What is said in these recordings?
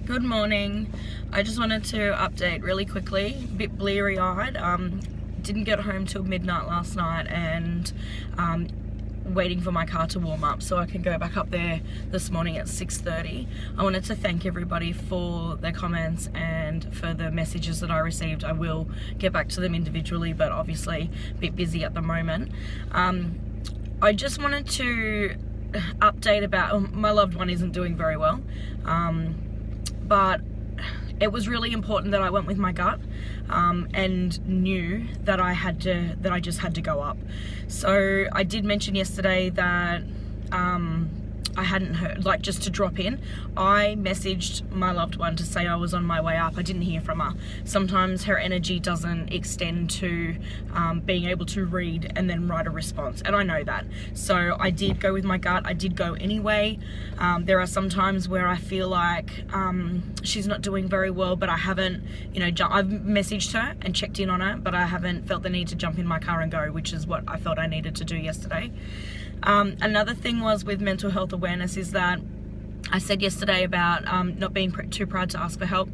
Good morning. I just wanted to update really quickly. A bit bleary-eyed. Didn't get home till midnight last night, and waiting for my car to warm up so I can go back up there this morning at 6:30. I wanted to thank everybody for their comments and for the messages that I received. I will get back to them individually, but obviously a bit busy at the moment. I just wanted to update about my loved one isn't doing very well, but it was really important that I went with my gut and knew that I just had to go up. So I did mention yesterday that I hadn't heard, like, just to drop in. I messaged my loved one to say I was on my way up. I didn't hear from her. Sometimes her energy doesn't extend to being able to read and then write a response, and I know that. So I did go with my gut. I did go anyway. There are some times where I feel like she's not doing very well, but I haven't, I've messaged her and checked in on her, but I haven't felt the need to jump in my car and go, which is what I felt I needed to do yesterday. Another thing was with mental health awareness is that I said yesterday about not being too proud to ask for help.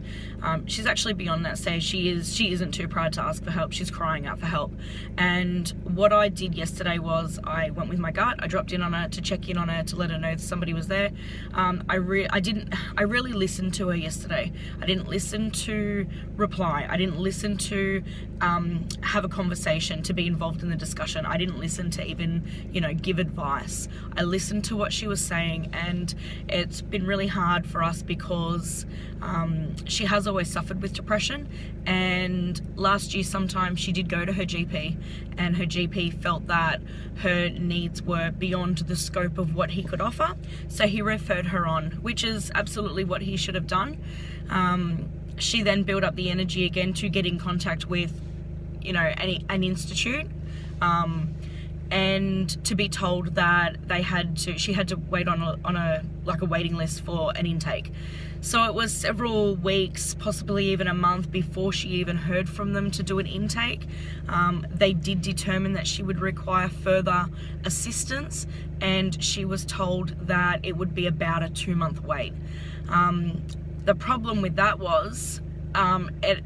She's actually beyond that stage. She isn't too proud to ask for help. She's crying out for help. And what I did yesterday was I went with my gut. I dropped in on her to check in on her, to let her know that somebody was there. I really listened to her yesterday. I didn't listen to reply. I didn't listen to have a conversation, to be involved in the discussion. I didn't listen to even, give advice. I listened to what she was saying, and it's been really hard for us because she has always suffered with depression, and last year sometime she did go to her GP, and her GP felt that her needs were beyond the scope of what he could offer, so he referred her on, which is absolutely what he should have done. She then built up the energy again to get in contact with an institute, and to be told that she had to wait on a waiting list for an intake. So it was several weeks, possibly even a month, before she even heard from them to do an intake. They did determine that she would require further assistance, and she was told that it would be about a 2-month wait. The problem with that was,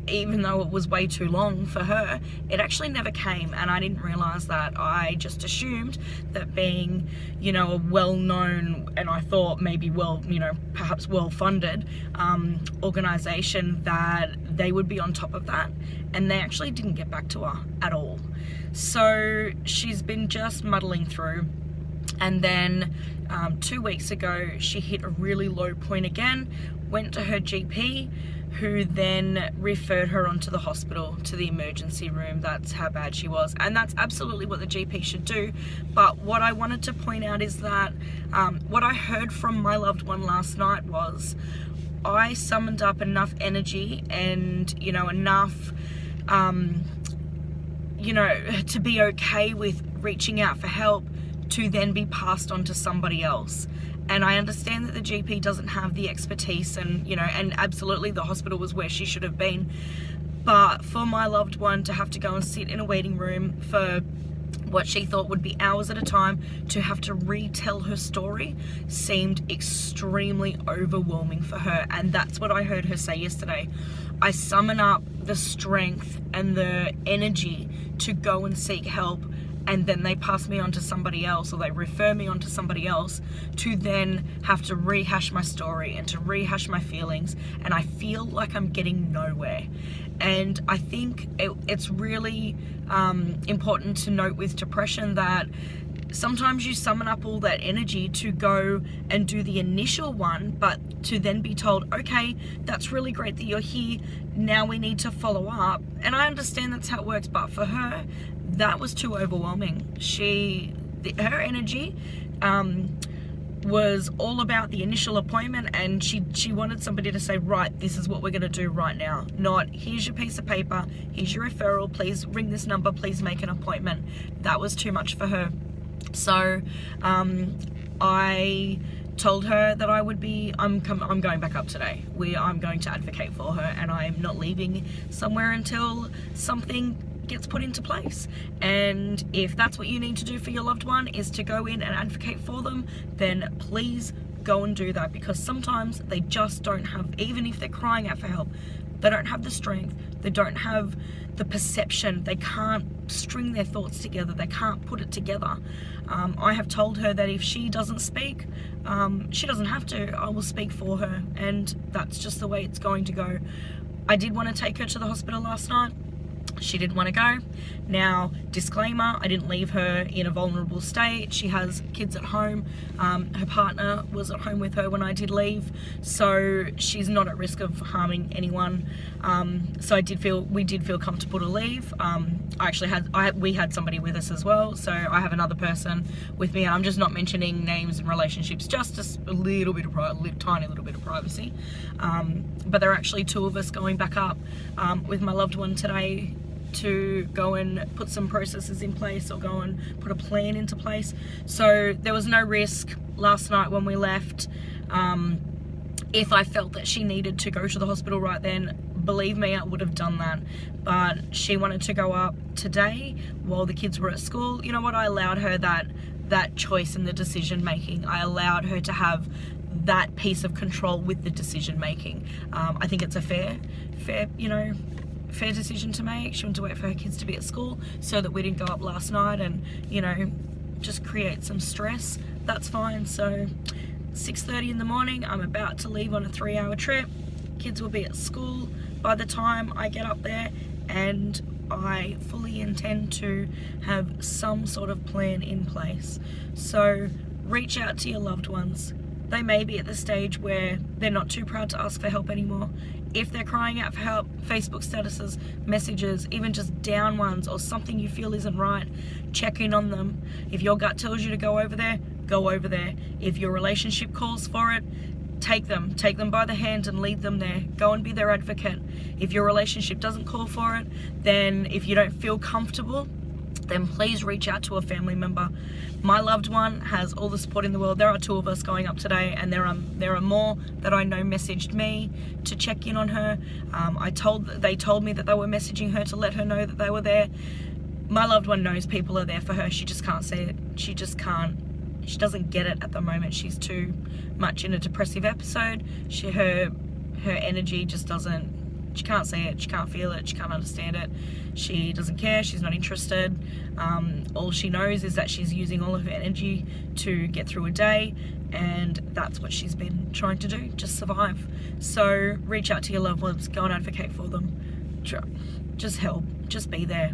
even though it was way too long for her, it actually never came, and I didn't realize that. I just assumed that being, a well-known, and I thought maybe perhaps well-funded organization, that they would be on top of that, and they actually didn't get back to her at all. So she's been just muddling through. And then 2 weeks ago, she hit a really low point again, went to her GP, who then referred her onto the hospital, to the emergency room. That's how bad she was. And that's absolutely what the GP should do. But what I wanted to point out is that what I heard from my loved one last night was, I summoned up enough energy and, enough, to be okay with reaching out for help, to then be passed on to somebody else. And I understand that the GP doesn't have the expertise, and and absolutely the hospital was where she should have been. But for my loved one to have to go and sit in a waiting room for what she thought would be hours at a time, to have to retell her story, seemed extremely overwhelming for her. And that's what I heard her say yesterday. I summon up the strength and the energy to go and seek help, and then they pass me on to somebody else, or they refer me on to somebody else, to then have to rehash my story and to rehash my feelings, and I feel like I'm getting nowhere. And I think it's really important to note with depression that sometimes you summon up all that energy to go and do the initial one, but to then be told, okay, that's really great that you're here, now we need to follow up. And I understand that's how it works, but for her, that was too overwhelming. Her energy was all about the initial appointment, and she wanted somebody to say, right, this is what we're going to do right now. Not, here's your piece of paper, here's your referral, please ring this number, please make an appointment. That was too much for her. So I told her that I'm going back up today. I'm going to advocate for her, and I'm not leaving somewhere until something gets put into place. And if that's what you need to do for your loved one, is to go in and advocate for them, then please go and do that, because sometimes they just don't have, even if they're crying out for help, they don't have the strength, they don't have the perception, they can't string their thoughts together, they can't put it together. I have told her that if she doesn't speak, she doesn't have to, I will speak for her, and that's just the way it's going to go. I did want to take her to the hospital last night. She didn't want to go. Now, disclaimer, I didn't leave her in a vulnerable state. She has kids at home. Her partner was at home with her when I did leave, so she's not at risk of harming anyone. So we did feel comfortable to leave. We had somebody with us as well, so I have another person with me, and I'm just not mentioning names and relationships, just a little bit of tiny little bit of privacy. But there are actually two of us going back up with my loved one today to go and put some processes in place, or go and put a plan into place. So there was no risk last night when we left. If I felt that she needed to go to the hospital right then, believe me, I would have done that. But she wanted to go up today while the kids were at school. You know what? I allowed her that choice in the decision making. I allowed her to have that piece of control with the decision making. I think it's a fair decision to make. She wanted to wait for her kids to be at school so that we didn't go up last night and, just create some stress. That's fine. So 6:30 in the morning, I'm about to leave on a 3-hour trip. Kids will be at school by the time I get up there, and I fully intend to have some sort of plan in place. So reach out to your loved ones. They may be at the stage where they're not too proud to ask for help anymore. If they're crying out for help, Facebook statuses, messages, even just down ones, or something you feel isn't right, check in on them. If your gut tells you to go over there, go over there. If your relationship calls for it, take them by the hand and lead them there. Go and be their advocate. If your relationship doesn't call for it, then if you don't feel comfortable, then please reach out to a family member. My loved one has all the support in the world. There are 2 of us going up today, and there are more that I know messaged me to check in on her. They told me that they were messaging her to let her know that they were there. My loved one knows people are there for her. She just can't see it. She just can't. She doesn't get it at the moment. She's too much in a depressive episode. Her energy just doesn't. She can't see it, she can't feel it, she can't understand it. She doesn't care, she's not interested. All she knows is that she's using all of her energy to get through a day, and that's what she's been trying to do, just survive. So reach out to your loved ones, go and advocate for them. Just help, just be there.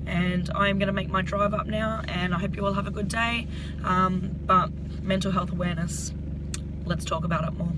And I'm gonna make my drive up now, and I hope you all have a good day. But mental health awareness, let's talk about it more.